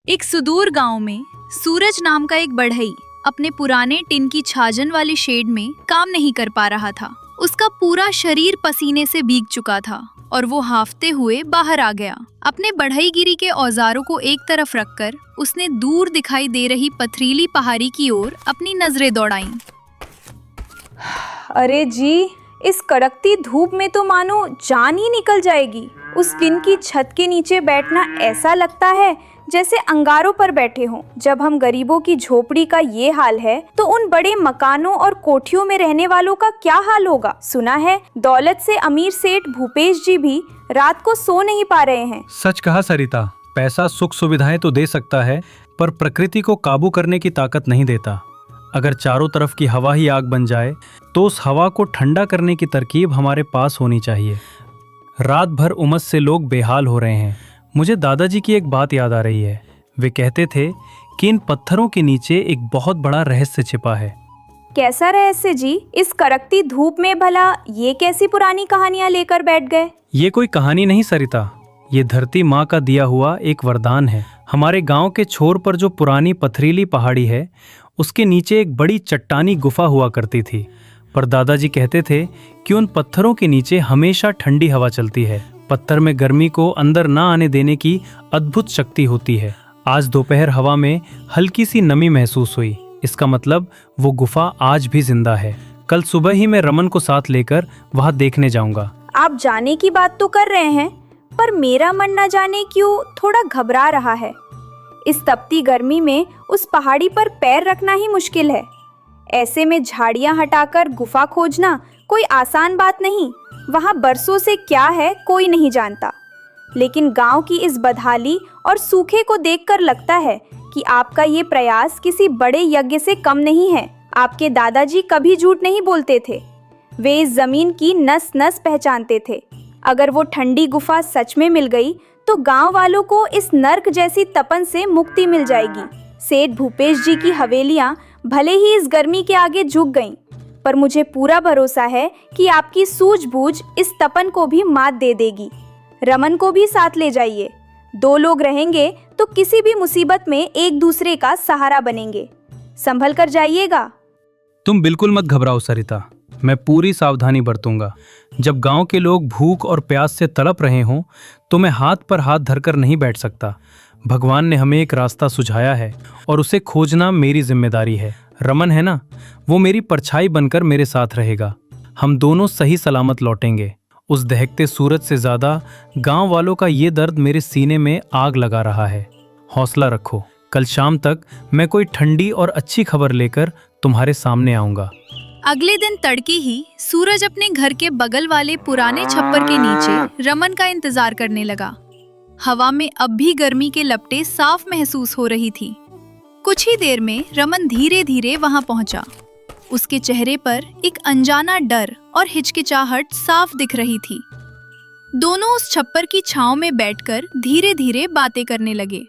एक सुदूर गांव में सूरज नाम का एक बढ़ई अपने पुराने टिन की छाजन वाली शेड में काम नहीं कर पा रहा था। उसका पूरा शरीर पसीने से भीग चुका था और वो हांफते हुए बाहर आ गया। अपने बढ़ईगिरी के औजारों को एक तरफ रखकर उसने दूर दिखाई दे रही पथरीली पहाड़ी की ओर अपनी नजरें दौड़ाईं। अरे जी, इस कड़कती धूप में तो मानो जान ही निकल जाएगी। उस टिन की छत के नीचे बैठना ऐसा लगता है जैसे अंगारों पर बैठे हों। जब हम गरीबों की झोपड़ी का ये हाल है तो उन बड़े मकानों और कोठियों में रहने वालों का क्या हाल होगा। सुना है दौलत से अमीर सेठ भूपेश जी भी रात को सो नहीं पा रहे हैं। सच कहा सरिता, पैसा सुख सुविधाएं तो दे सकता है पर प्रकृति को काबू करने की ताकत नहीं देता। अगर चारों तरफ की हवा ही आग बन जाए तो उस हवा को ठंडा करने की तरकीब हमारे पास होनी चाहिए। रात भर उमस से लोग बेहाल हो रहे हैं। मुझे दादाजी की एक बात याद आ रही है। वे कहते थे कि इन पत्थरों के नीचे एक बहुत बड़ा रहस्य छिपा है। कैसा रहस्य जी? इस कड़कती धूप में भला ये कैसी पुरानी कहानियां लेकर बैठ गए? ये कोई कहानी नहीं सरिता, ये धरती माँ का दिया हुआ एक वरदान है। हमारे गांव के छोर पर जो पुरानी पथरीली पहाड़ी है उसके नीचे एक बड़ी चट्टानी गुफा हुआ करती थी। पर दादाजी कहते थे कि उन पत्थरों के नीचे हमेशा ठंडी हवा चलती है। पत्थर में गर्मी को अंदर ना आने देने की अद्भुत शक्ति होती है। आज दोपहर हवा में हल्की सी नमी महसूस हुई। इसका मतलब वो गुफा आज भी जिंदा है। कल सुबह ही मैं रमन को साथ लेकर वहां देखने जाऊंगा। आप जाने की बात तो कर रहे हैं पर मेरा मन न जाने क्यों थोड़ा घबरा रहा है। इस तपती गर्मी में उस पहाड़ी पर पैर रखना ही मुश्किल है। ऐसे में झाड़ियां हटाकर गुफा खोजना कोई आसान बात नहीं। वहां बरसों से क्या है कोई नहीं जानता। लेकिन गांव की इस बदहाली और सूखे को देखकर लगता है कि आपका ये प्रयास किसी बड़े यज्ञ से कम नहीं है। आपके दादाजी कभी झूठ नहीं बोलते थे। वे इस जमीन की नस नस पहचानते थे। अगर वो ठंडी गुफा सच में मिल गई तो गांव वालों को इस नर्क जैसी तपन से मुक्ति मिल जाएगी। सेठ भूपेश जी की हवेलियां भले ही इस गर्मी के आगे झुक गईं, पर मुझे पूरा भरोसा है कि आपकी सूझबूझ इस तपन को भी मात दे देगी। रमन को भी साथ ले जाइए। 2 लोग रहेंगे तो किसी भी मुसीबत में एक दूसरे का सहारा बनेंगे। संभल कर जाइएगा। तुम बिल्कुल मत घबराओ सरिता, मैं पूरी सावधानी बरतूंगा। जब गांव के लोग भूख और प्यास से तड़प रहे हों तो मैं हाथ पर हाथ धरकर नहीं बैठ सकता। भगवान ने हमें एक रास्ता सुझाया है और उसे खोजना मेरी जिम्मेदारी है। रमन है ना, वो मेरी परछाई बनकर मेरे साथ रहेगा। हम दोनों सही सलामत लौटेंगे। उस दहकते सूरज से ज्यादा गांव वालों का ये दर्द मेरे सीने में आग लगा रहा है। हौसला रखो, कल शाम तक मैं कोई ठंडी और अच्छी खबर लेकर तुम्हारे सामने आऊंगा। अगले दिन तड़के ही सूरज अपने घर के बगल वाले पुराने छप्पर के नीचे रमन का इंतजार करने लगा। हवा में अब भी गर्मी के लपटे साफ महसूस हो रही थी। कुछ ही देर में रमन धीरे धीरे वहां पहुंचा। उसके चेहरे पर एक अनजाना डर और हिचकिचाहट साफ दिख रही थी। दोनों उस छप्पर की छांव में बैठकर धीरे धीरे बातें करने लगे।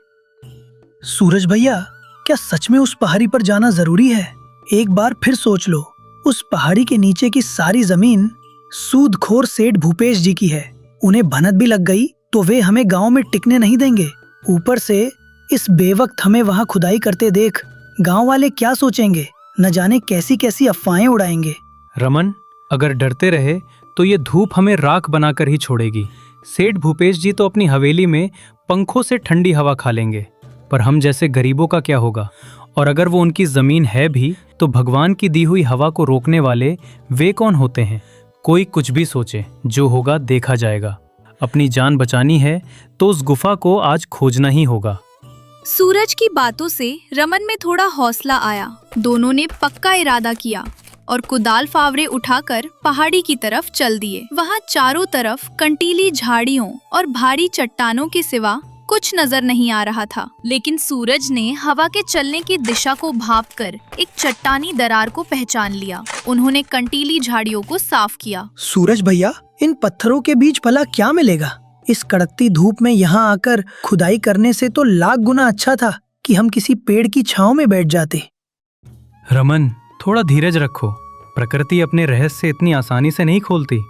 सूरज भैया, क्या सच में उस पहाड़ी पर जाना जरूरी है? एक बार फिर सोच लो, उस पहाड़ी के नीचे की सारी जमीन सूदखोर सेठ भूपेश जी की है। उन्हें भनक भी लग गई तो वे हमें गांव में टिकने नहीं देंगे। ऊपर से इस बेवक्त हमें वहां खुदाई करते देख गांव वाले क्या सोचेंगे? न जाने कैसी कैसी अफवाहें उड़ाएंगे। रमन, अगर डरते रहे तो ये धूप हमें राख बनाकर ही छोड़ेगी। सेठ भूपेश जी तो अपनी हवेली में पंखों से ठंडी हवा खा लेंगे, पर हम जैसे गरीबों का क्या होगा? और अगर वो उनकी जमीन है भी तो भगवान की दी हुई हवा को रोकने वाले वे कौन होते हैं? कोई कुछ भी सोचे, जो होगा देखा जाएगा। अपनी जान बचानी है तो उस गुफा को आज खोजना ही होगा। सूरज की बातों से रमन में थोड़ा हौसला आया। दोनों ने पक्का इरादा किया और कुदाल फावड़े उठाकर पहाड़ी की तरफ चल दिए। वहां चारों तरफ कंटीली झाड़ियों और भारी चट्टानों के सिवा कुछ नजर नहीं आ रहा था। लेकिन सूरज ने हवा के चलने की दिशा को भांपकर एक चट्टानी दरार को पहचान लिया। उन्होंने कंटीली झाड़ियों को साफ किया। सूरज भैया, इन पत्थरों के बीच भला क्या मिलेगा? इस कड़कती धूप में यहाँ आकर खुदाई करने से तो लाख गुना अच्छा था कि हम किसी पेड़ की छांव में बैठ जाते। रमन, थोड़ा धीरज रखो। प्रकृति अपने रहस्य इतनी आसानी से नहीं खोलती।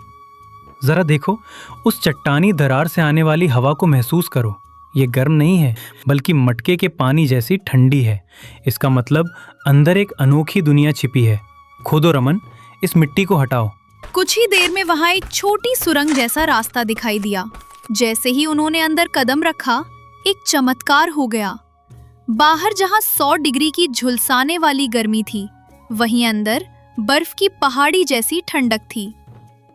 जरा देखो, उस चट्टानी दरार से आने वाली हवा को महसूस करो। ये गर्म नहीं है, बल्कि मटके के पानी जैसी ठंडी है। इसका मतलब अंदर एक अनोखी दुनिया छिपी है। खोदो रमन, इस मिट्टी को हटाओ। कुछ ही देर में वहां एक छोटी सुरंग जैसा रास्ता दिखाई दिया। जैसे ही उन्होंने अंदर कदम रखा, एक चमत्कार हो गया। बाहर जहां 100 डिग्री की झुलसाने वाली गर्मी थी, वहीं अंदर बर्फ की पहाड़ी जैसी ठंडक थी।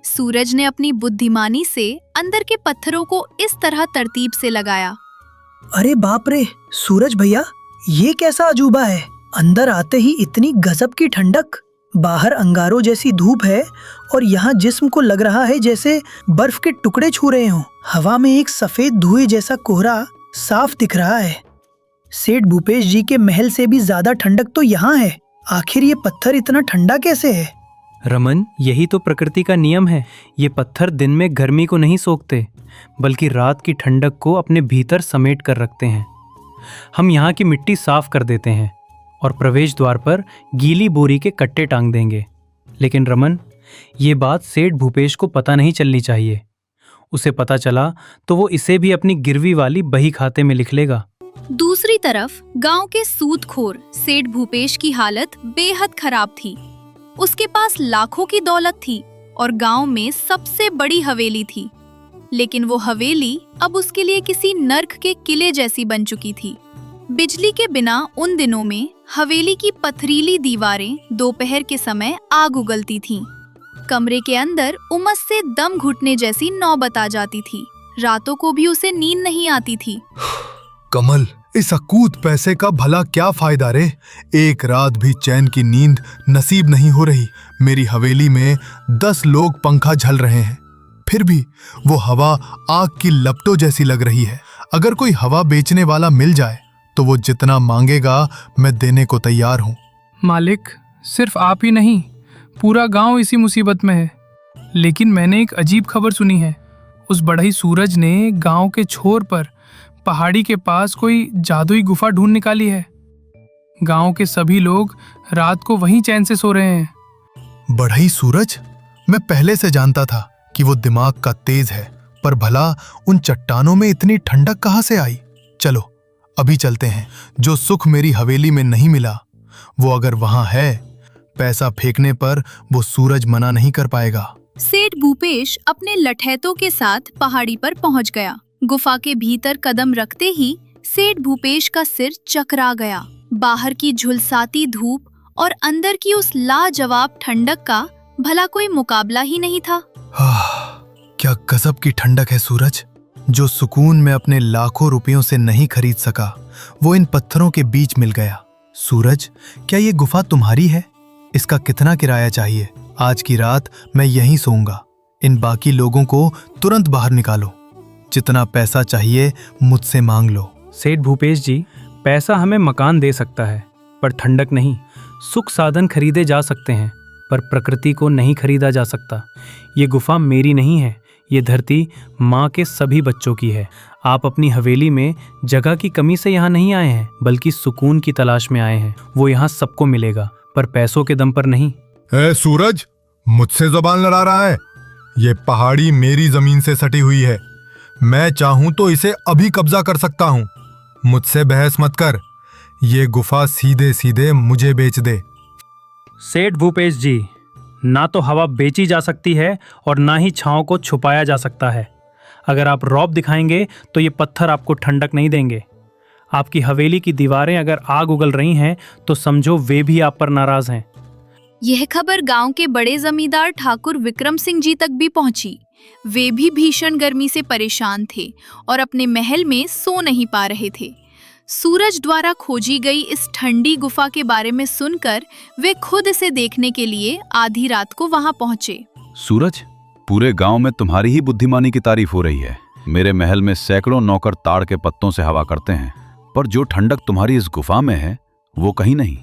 सूरज ने अपनी बुद्धिमानी से अंदर के पत्थरों को इस तरह तरतीब से लगाया। अरे बाप रे सूरज भैया, ये कैसा अजूबा है। अंदर आते ही इतनी गजब की ठंडक, बाहर अंगारों जैसी धूप है और यहाँ जिस्म को लग रहा है जैसे बर्फ के टुकड़े छू रहे हों। हवा में एक सफेद धुएं जैसा कोहरा साफ दिख रहा है। सेठ भूपेश जी के महल से भी ज्यादा ठंडक तो यहाँ है। आखिर ये पत्थर इतना ठंडा कैसे है? रमन, यही तो प्रकृति का नियम है। ये पत्थर दिन में गर्मी को नहीं सोखते, बल्कि रात की ठंडक को अपने भीतर समेट कर रखते हैं। हम यहाँ की मिट्टी साफ कर देते हैं और प्रवेश द्वार पर गीली बोरी के कट्टे टांग देंगे। लेकिन रमन, ये बात सेठ भूपेश को पता नहीं चलनी चाहिए। उसे पता चला तो वो इसे भी अपनी गिरवी वाली बही खाते में लिख लेगा। दूसरी तरफ गांव के सूदखोर सेठ भूपेश की हालत बेहद खराब थी। उसके पास लाखों की दौलत थी और गांव में सबसे बड़ी हवेली थी, लेकिन वो हवेली अब उसके लिए किसी नर्क के किले जैसी बन चुकी थी। बिजली के बिना उन दिनों में हवेली की पथरीली दीवारें दोपहर के समय आग उगलती थीं। कमरे के अंदर उमस से दम घुटने जैसी नौबत आ जाती थी। रातों को भी उसे नींद नहीं आती थी। कमल, इस अकूत पैसे का भला क्या फायदा रे। एक रात भी चैन की नींद नसीब नहीं हो रही। मेरी हवेली में 10 लोग पंखा झल रहे हैं, फिर भी वो हवा आग की लपटों जैसी लग रही है। अगर कोई हवा बेचने वाला मिल जाए तो वो जितना मांगेगा मैं देने को तैयार हूँ। मालिक, सिर्फ आप ही नहीं, पूरा गांव इसी मुसीबत में है। लेकिन मैंने एक अजीब खबर सुनी है। उस बढ़ई सूरज ने गांव के छोर पर पहाड़ी के पास कोई जादुई गुफा ढूंढ निकाली है। गांव के सभी लोग रात को वहीं चैन से सो रहे हैं। बढ़ई सूरज? मैं पहले से जानता था कि वो दिमाग का तेज है, पर भला उन चट्टानों में इतनी ठंडक कहाँ से आई? चलो अभी चलते हैं। जो सुख मेरी हवेली में नहीं मिला, वो अगर वहां है, पैसा फेंकने पर वो सूरज मना नहीं कर पाएगा। सेठ भूपेश अपने लठैतों के साथ पहाड़ी पर पहुंच गया। गुफा के भीतर कदम रखते ही सेठ भूपेश का सिर चकरा गया। बाहर की झुलसाती धूप और अंदर की उस लाजवाब ठंडक का भला कोई मुकाबला ही नहीं था। क्या गजब की ठंडक है सूरज। जो सुकून मैं अपने लाखों रुपयों से नहीं खरीद सका, वो इन पत्थरों के बीच मिल गया। सूरज, क्या ये गुफा तुम्हारी है? इसका कितना किराया चाहिए? आज की रात मैं यहीं सोऊंगा। इन बाकी लोगों को तुरंत बाहर निकालो। जितना पैसा चाहिए मुझसे मांग लो। सेठ भूपेश जी, पैसा हमें मकान दे सकता है, पर ठंडक नहीं। सुख साधन खरीदे जा सकते हैं, पर प्रकृति को नहीं खरीदा जा सकता। ये गुफा मेरी नहीं है, ये धरती माँ के सभी बच्चों की है। आप अपनी हवेली में जगह की कमी से यहाँ नहीं आए हैं, बल्कि सुकून की तलाश में आए हैं। वो यहाँ सबको मिलेगा, पर पैसों के दम पर नहीं। ए सूरज, मुझसे जुबान लड़ा रहा है? ये पहाड़ी मेरी जमीन से सटी हुई है। मैं चाहूं तो इसे अभी कब्जा कर सकता हूं। मुझसे बहस मत कर। ये गुफा सीधे सीधे मुझे बेच दे। सेठ भूपेश जी, ना तो हवा बेची जा सकती है और ना ही छांव को छुपाया जा सकता है। अगर आप रौब दिखाएंगे तो ये पत्थर आपको ठंडक नहीं देंगे। आपकी हवेली की दीवारें अगर आग उगल रही हैं तो समझो वे भी आप पर नाराज हैं। यह खबर गांव के बड़े जमींदार ठाकुर विक्रम सिंह जी तक भी पहुंची। वे भी भीषण गर्मी से परेशान थे और अपने महल में सो नहीं पा रहे थे। सूरज द्वारा खोजी गई इस ठंडी गुफा के बारे में सुनकर वे खुद इसे देखने के लिए आधी रात को वहां पहुंचे। सूरज, पूरे गांव में तुम्हारी ही बुद्धिमानी की तारीफ हो रही है। मेरे महल में सैकड़ों नौकर ताड़ के पत्तों से हवा करते हैं, पर जो ठंडक तुम्हारी इस गुफा में है वो कहीं नहीं।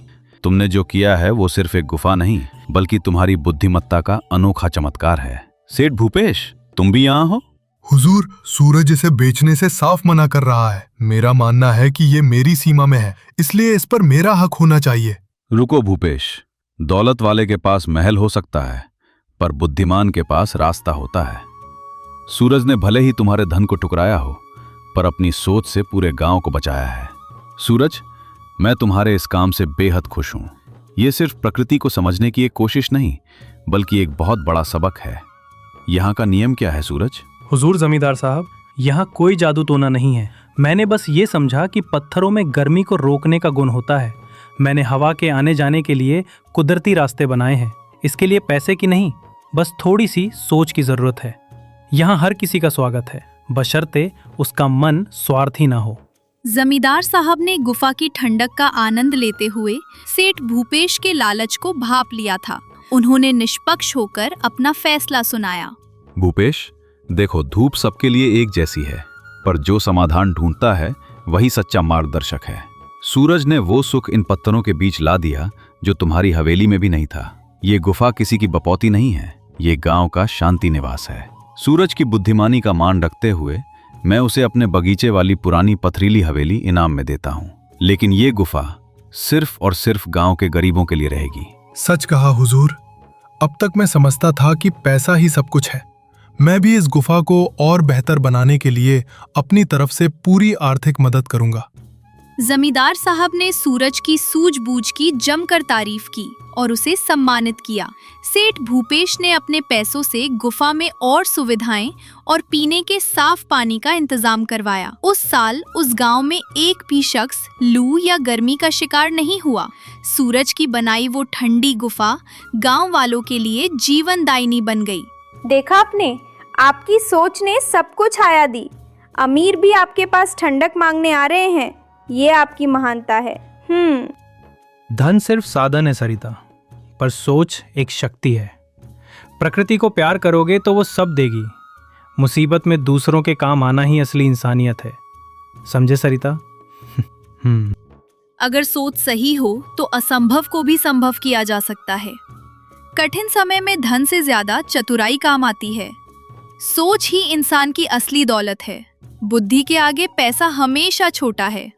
तुमने जो किया है वो सिर्फ एक गुफा नहीं, बल्कि तुम्हारी बुद्धिमत्ता का अनोखा चमत्कार है। सेठ भूपेश, तुम भी यहाँ हो? हुजूर, सूरज इसे बेचने से साफ मना कर रहा है। मेरा मानना है कि ये मेरी सीमा में है, इसलिए इस पर मेरा हक होना चाहिए। रुको भूपेश, दौलत वाले के पास महल हो सकता है, पर बुद्धिमान के पास रास्ता होता है। सूरज ने भले ही तुम्हारे धन को ठुकराया हो, पर अपनी सोच से पूरे गांव को बचाया है। सूरज, मैं तुम्हारे इस काम से बेहद खुश हूं। ये सिर्फ प्रकृति को समझने की एक कोशिश नहीं, बल्कि एक बहुत बड़ा सबक है। यहाँ का नियम क्या है सूरज? हुजूर जमींदार साहब, यहाँ कोई जादू टोना नहीं है। मैंने बस ये समझा कि पत्थरों में गर्मी को रोकने का गुण होता है। मैंने हवा के आने जाने के लिए कुदरती रास्ते बनाए हैं। इसके लिए पैसे की नहीं, बस थोड़ी सी सोच की जरूरत है। यहाँ हर किसी का स्वागत है, बशर्ते उसका मन स्वार्थी ना हो। जमींदार साहब ने गुफा की ठंडक का आनंद लेते हुए सेठ भूपेश के लालच को भांप लिया था। उन्होंने निष्पक्ष होकर अपना फैसला सुनाया। भूपेश, देखो, धूप सबके लिए एक जैसी है, पर जो समाधान ढूंढता है वही सच्चा मार्गदर्शक है। सूरज ने वो सुख इन पत्थरों के बीच ला दिया जो तुम्हारी हवेली में भी नहीं था। ये गुफा किसी की बपौती नहीं है, ये गांव का शांति निवास है। सूरज की बुद्धिमानी का मान रखते हुए मैं उसे अपने बगीचे वाली पुरानी पथरीली हवेली इनाम में देता हूँ, लेकिन ये गुफा सिर्फ और सिर्फ गांव के गरीबों के लिए रहेगी। सच कहा हुजूर। अब तक मैं समझता था कि पैसा ही सब कुछ है। मैं भी इस गुफा को और बेहतर बनाने के लिए अपनी तरफ से पूरी आर्थिक मदद करूंगा। जमींदार साहब ने सूरज की सूझबूझ की जमकर तारीफ की और उसे सम्मानित किया। सेठ भूपेश ने अपने पैसों से गुफा में और सुविधाएं और पीने के साफ पानी का इंतजाम करवाया। उस साल उस गांव में एक भी शख्स लू या गर्मी का शिकार नहीं हुआ। सूरज की बनाई वो ठंडी गुफा गांव वालों के लिए जीवनदायिनी बन गई। देखा आपने, आपकी सोच ने सब कुछ छाया दी। अमीर भी आपके पास ठंडक मांगने आ रहे हैं। ये आपकी महानता है। धन सिर्फ साधन है सरिता, पर सोच एक शक्ति है। प्रकृति को प्यार करोगे तो वो सब देगी। मुसीबत में दूसरों के काम आना ही असली इंसानियत है, समझे सरिता? अगर सोच सही हो तो असंभव को भी संभव किया जा सकता है। कठिन समय में धन से ज्यादा चतुराई काम आती है। सोच ही इंसान की असली दौलत है। बुद्धि के आगे पैसा हमेशा छोटा है।